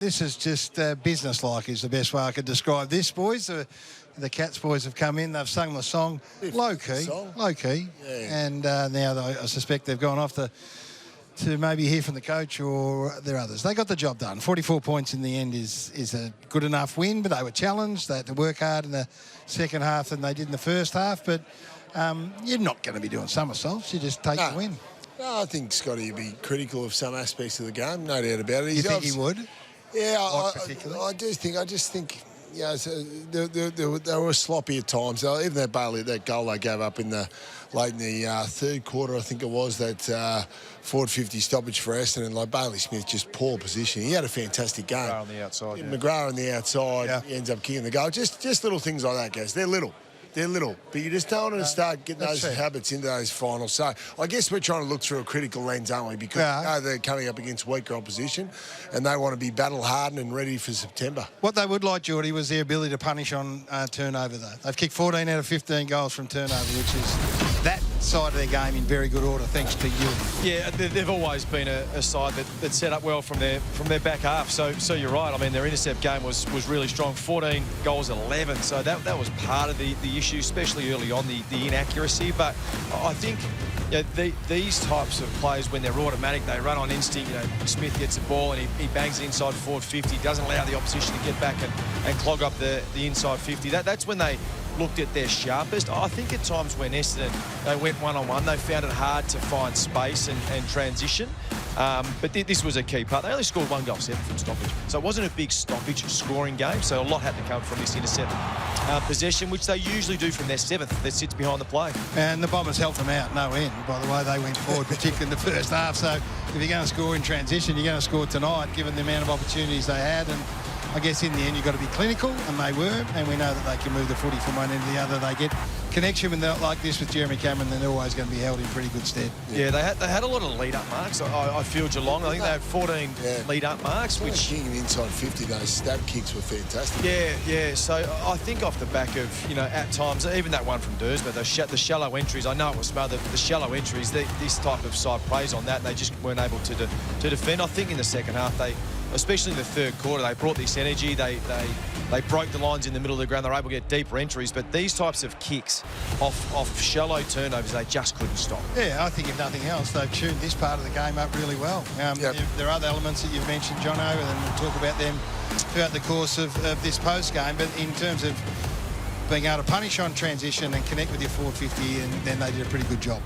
This is just business-like is the best way I could describe this, boys. The Cats boys have come in. They've sung the song low-key. Yeah. And now I suspect they've gone off to maybe hear from the coach or their others. They got the job done. 44 points in the end is a good enough win, but they were challenged. They had to work hard in the second half than they did in the first half. But you're not going to be doing somersaults. You just take the win. No, I think Scotty would be critical of some aspects of the game, no doubt about it. You think he would? Yeah, I just think, you know, so they were sloppy at times. Even that goal they gave up late in the third quarter, I think it was, that forward 50 stoppage for Essendon. Like Bailey Smith, just poor position. He had a fantastic game. McGrath on the outside. McGrath on the outside, He ends up kicking the goal. Just little things like that, guys. They're little, but you just don't want to start getting those habits into those finals. So I guess we're trying to look through a critical lens, aren't we? Because we know they're coming up against weaker opposition and they want to be battle-hardened and ready for September. What they would like, Geordie, was their ability to punish on turnover, though. They've kicked 14 out of 15 goals from turnover, which is that side of their game in very good order, thanks to you. Yeah, they've always been a side that's set up well from their back half. So you're right. I mean, their intercept game was really strong. 14 goals, 11. So that was part of the issue, especially early on, the inaccuracy. But I think these types of players, when they're automatic, they run on instinct. You know, Smith gets the ball and he bangs it inside forward 50. Doesn't allow the opposition to get back and clog up the inside 50. That's when they looked at their sharpest. I think at times when Essendon, they went one-on-one, they found it hard to find space and transition. But this was a key part. They only scored 1 goal, 7 from stoppage. So it wasn't a big stoppage scoring game. So a lot had to come from this intercept possession, which they usually do from their 7th that sits behind the play. And the Bombers helped them out, no end. By the way, they went forward, particularly in the first half. So if you're going to score in transition, you're going to score tonight, given the amount of opportunities they had. And I guess in the end you've got to be clinical, and they were, and we know that they can move the footy from one end to the other. They get connection with like this with Jeremy Cameron, then they're always going to be held in pretty good stead. Yeah, they had a lot of lead-up marks. I feel Geelong, I think they had 14 lead-up marks. Which kicking inside 50, those stab kicks were fantastic. Yeah. So I think off the back of, you know, at times, even that one from Dursma, the shallow entries, I know it was smart, the shallow entries, this type of side plays on that, and they just weren't able to defend. I think in the second half, especially in the third quarter, they brought this energy. They broke the lines in the middle of the ground. They're able to get deeper entries. But these types of kicks off shallow turnovers, they just couldn't stop. Yeah, I think if nothing else, they've tuned this part of the game up really well. There are other elements that you've mentioned, Jono, and we'll talk about them throughout the course of this post-game. But in terms of being able to punish on transition and connect with your forward 50, and then they did a pretty good job.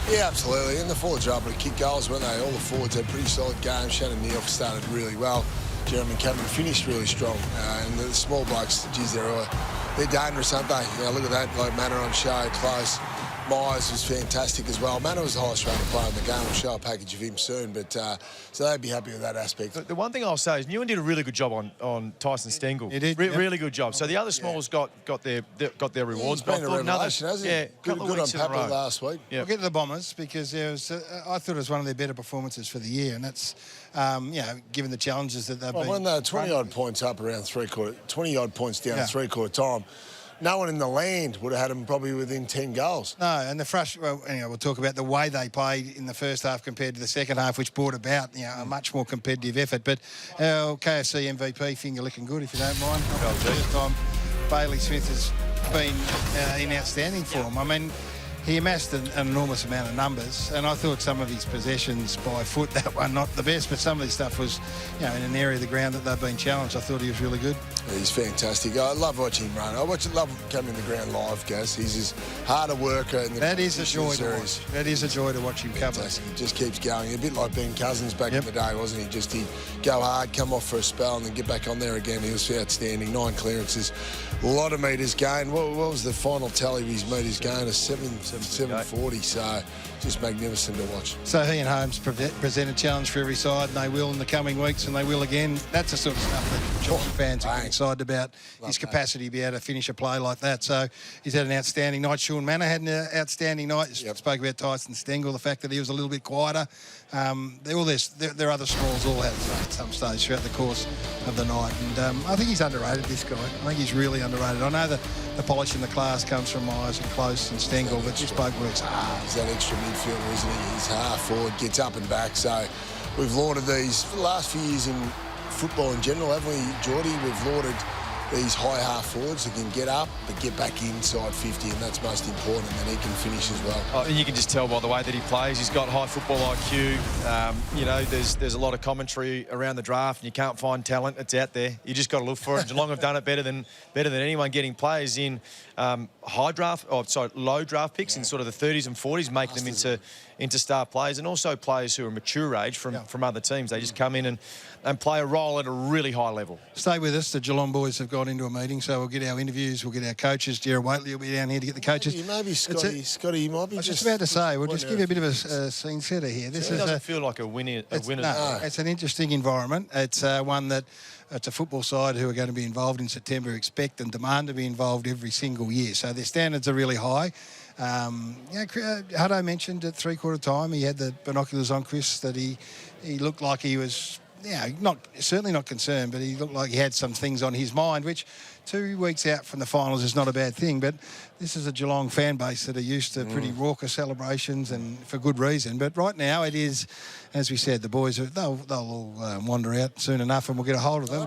Yeah, absolutely. And the forwards were able to kick goals, weren't they? All the forwards had pretty solid games. Shannon Neal started really well. Jeremy Cameron finished really strong. And the small blokes, geez, they're dangerous, aren't they? You know, look at that, like Manor on show, close. Miers was fantastic as well. Manor was the highest rated player in the game. We'll show a package of him soon, but so they'd be happy with that aspect. The one thing I'll say is Newen did a really good job on Tyson Stangle. He did, really good job. So the other smalls got their rewards. He's been a revelation, hasn't he? Good on Papal last week. We'll get to the Bombers because I thought it was one of their better performances for the year, and that's given the challenges that they've been. When they're 20-odd points up around 20-odd points down at three-quarter time, no one in the land would have had them probably within 10 goals. No, and we'll talk about the way they played in the first half compared to the second half, which brought about a much more competitive effort. But our KFC MVP, finger looking good, if you don't mind. First time Bailey Smith has been in outstanding form. I mean, he amassed an enormous amount of numbers, and I thought some of his possessions by foot, that one not the best, but some of his stuff was, in an area of the ground that they've been challenged. I thought he was really good. He's fantastic. I love watching him run. Love coming in the ground live, Gaz. He's as hard a worker in the That is a joy to watch. That is a joy to watch him cover. He just keeps going. A bit like Ben Cousins back in the day, wasn't he? Just he'd go hard, come off for a spell, and then get back on there again. He was outstanding. 9 clearances, a lot of metres gained. What was the final tally of his metres gained? 740. So just magnificent to watch. So he and Holmes present a challenge for every side, and they will in the coming weeks, and they will again. That's the sort of stuff that Geelong fans are excited about. His capacity to be able to finish a play like that. So he's had an outstanding night. Sean Manor had an outstanding night. Spoke about Tyson Stangle, the fact that he was a little bit quieter. Their other smalls all had at some stage throughout the course of the night. And I think he's underrated, this guy. I think he's really underrated. I know that the polish and the class comes from Miers and Close and Stangle, but this bloke works hard. He's that extra midfielder, isn't he? He's half forward, gets up and back. So we've lauded these for the last few years in football in general, haven't we, Geordie? We've lauded these high half forwards that can get up but get back inside 50, and that's most important, and then he can finish as well. Oh, and you can just tell by the way that he plays. He's got high football IQ. You know, there's a lot of commentary around the draft, and you can't find talent. It's out there. You just got to look for it. Geelong have done it better than anyone, getting players in low draft picks in sort of the 30s and 40s, making them into star players, and also players who are mature age from other teams. They just come in and play a role at a really high level. Stay with us. The Geelong boys have gone into a meeting, so we'll get our interviews, we'll get our coaches. Jared Waitley will be down here to get the coaches. Maybe Scotty, you might be. I was just about to say, we'll just give you a bit of a scene setter here. This doesn't feel like a winner. No, it's an interesting environment. It's one that it's a football side who are going to be involved in September, expect and demand to be involved every single year. So their standards are really high. Hutto mentioned at three-quarter time, he had the binoculars on Chris, that he looked like he was, certainly not concerned, but he looked like he had some things on his mind, which 2 weeks out from the finals is not a bad thing. But this is a Geelong fan base that are used to pretty raucous celebrations, and for good reason. But right now it is, as we said, the boys, they'll all wander out soon enough, and we'll get a hold of them. I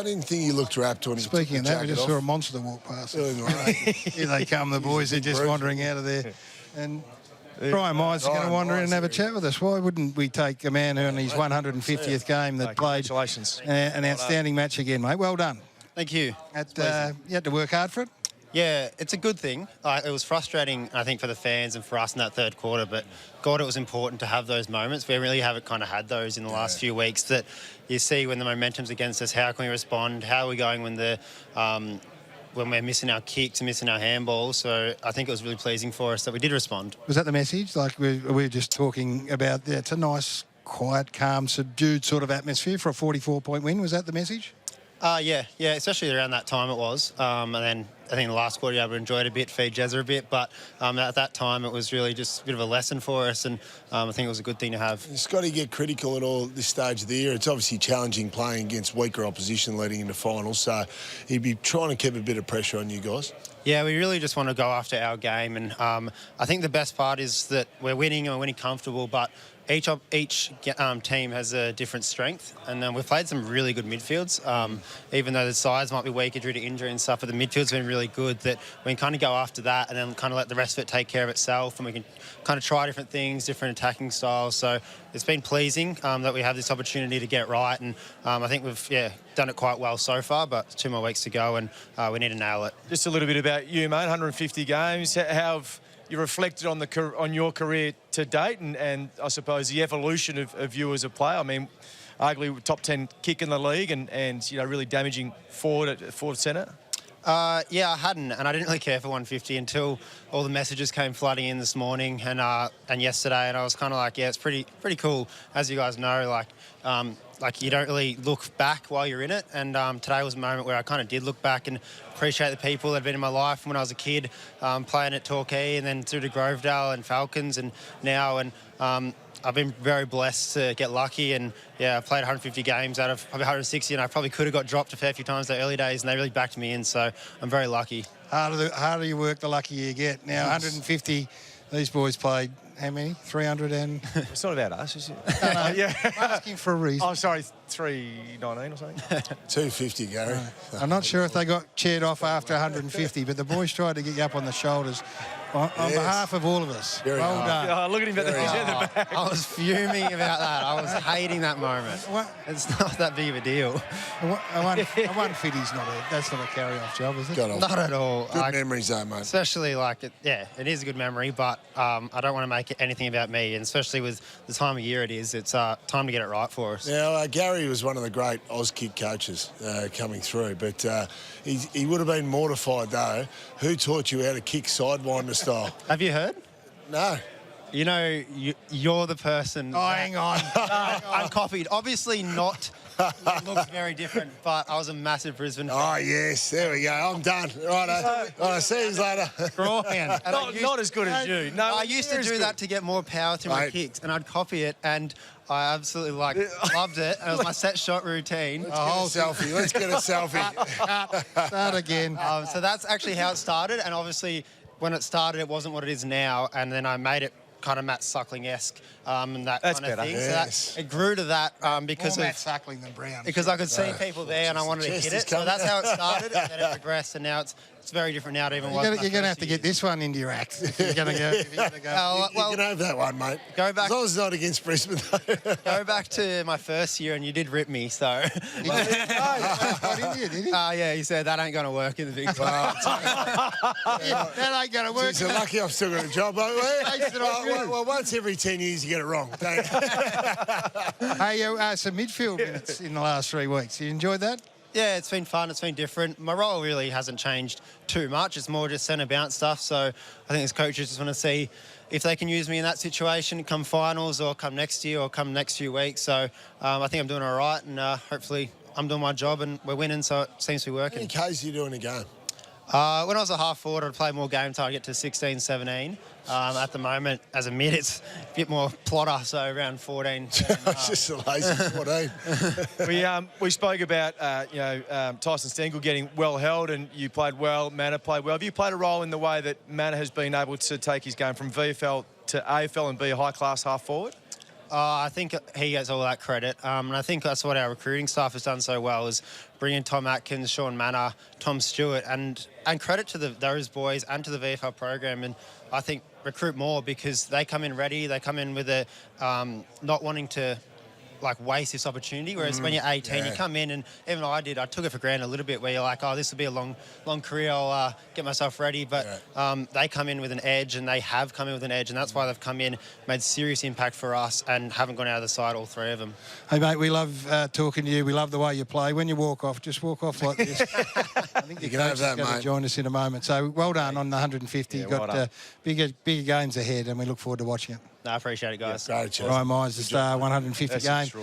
didn't think he looked wrapped when he Speaking of that, we just saw a monster walk past. Here they come, the boys are just wandering out of there. And Gryan Miers is going to wander in and have a chat with us. Why wouldn't we take a man who in his 150th game that played an outstanding match again, mate? Well done. Thank you. You had to work hard for it? Yeah, it's a good thing. It was frustrating, I think, for the fans and for us in that third quarter, but God, it was important to have those moments. We really haven't kind of had those in the last few weeks, that you see when the momentum's against us, how can we respond, how are we going when when we're missing our kicks and missing our handballs. So I think it was really pleasing for us that we did respond. Was that the message? Like we were just talking about, it's a nice, quiet, calm, subdued sort of atmosphere for a 44-point win. Was that the message? Yeah, especially around that time it was. And then I think the last quarter you were able to enjoy it a bit, feed Jezza a bit. But at that time it was really just a bit of a lesson for us, and I think it was a good thing to have. Scotty, get critical at all this stage of the year. It's obviously challenging playing against weaker opposition leading into finals, so he'd be trying to keep a bit of pressure on you guys. Yeah, we really just want to go after our game, and I think the best part is that we're winning and we're winning comfortable, but each team has a different strength, and we've played some really good midfields. Even though the sides might be weaker due to injury and stuff, but the midfield's been really good, that we can kind of go after that and then kind of let the rest of it take care of itself, and we can kind of try different things, different attacking styles. So it's been pleasing that we have this opportunity to get it right, and I think we've done it quite well so far, but 2 more weeks to go, and we need to nail it. Just a little bit about you, mate. 150 games. How have you reflected on your career to date, and I suppose the evolution of you as a player? I mean, arguably top 10 kick in the league, and really damaging forward centre. Yeah, I hadn't, and I didn't really care for 150 until all the messages came flooding in this morning and yesterday, and I was kind of like, yeah, it's pretty cool. As you guys know, like you don't really look back while you're in it, and today was a moment where I kind of did look back and appreciate the people that have been in my life when I was a kid, playing at Torquay and then through to Grovedale and Falcons and now, and I've been very blessed to get lucky, and I played 150 games out of probably 160, and I probably could have got dropped a fair few times in the early days, and they really backed me in, so I'm very lucky. Harder you work, the luckier you get. Now, 150, these boys played how many? 300 and... It's not about us, is it? No, yeah. I'm asking for a reason. Oh, sorry, 319 or something? 250, Gary. I'm not sure if they got cheered off after 150, but the boys tried to get you up on the shoulders. On behalf of all of us, well done. Look at him at the back. I was fuming about that. I was hating that moment. It's not that big of a deal. A 150's that's not a carry-off job, is it? Not at all. Good memories, though, mate. Especially it is a good memory, but I don't want to make it anything about me, and especially with the time of year it is, it's time to get it right for us. Now, Gary was one of the great Auskick coaches coming through, but he would have been mortified, though. Who taught you how to kick sidewinder style? Have you heard? No. You know, you're the person. Oh, hang on. I'm copied. Obviously not. It looks very different, but I was a massive Brisbane fan. Oh, yes. There we go. I'm done. Right, see you later. Not as good as you. No, I used to do that to get more power through my kicks, and I'd copy it, and I absolutely loved it. And it was my set shot routine. Let's get a selfie. Let's get a selfie. Start again. So that's actually how it started, and obviously when it started, it wasn't what it is now, and then I made it kind of Matt Suckling-esque and that That's kind of better. thing. Yes. So that, it grew to that because More of Matt Suckling than Brown. because I could see people there and I wanted to Chest hit is it. So coming. that's how it started, and then it progressed, and now it's very different now to even what You're going to have to get this one into your act if you're going to go. If you're gonna go. You can have that one, mate. Go back- As long as it's not against Brisbane, though. Go back to my first year, and you did rip me. So, What did you, did he? yeah, he said that ain't going to work in the big club. That ain't going to work. It's lucky I've still got a job, mate. Well, once every 10 years you get it wrong. Don't you? Hey, some midfield minutes in the last 3 weeks. You enjoyed that? Yeah, it's been fun. It's been different. My role really hasn't changed too much. It's more just centre bounce stuff. So I think as coaches just want to see if they can use me in that situation come finals or come next year or come next few weeks. So I think I'm doing all right, and hopefully I'm doing my job and we're winning, so it seems to be How working. many Ks are you doing a game? When I was a half forward, I'd play more game time. I'd get to 16, 17. At the moment, as a mid, it's a bit more plotter, so around 14. It's just a lazy 14. We spoke about Tyson Stangle getting well held, and you played well. Manor played well. Have you played a role in the way that Manor has been able to take his game from VFL to AFL and be a high class half forward? I think he gets all that credit, and I think that's what our recruiting staff has done so well, is bringing Tom Atkins, Sean Manor, Tom Stewart, and credit to those boys and to the VFL program. And I think recruit more because they come in ready. They come in with a not wanting to waste this opportunity. Whereas when you're 18, you come in, and even I took it for granted a little bit, where you're like, oh, this will be a long career. I'll get myself ready. But they come in with an edge, and they have come in with an edge, and that's why they've come in, made serious impact for us, and haven't gone out of the side, all three of them. Hey, mate, we love talking to you. We love the way you play. When you walk off, just walk off like this. I think You can have that, going to mate. join us in a moment. So well done on the 150. Yeah, You've well got done. bigger games ahead, and we look forward to watching it. No, I appreciate it, guys. Great, Jeff. Ryan Miers, the star 150 That's game. extraordinary.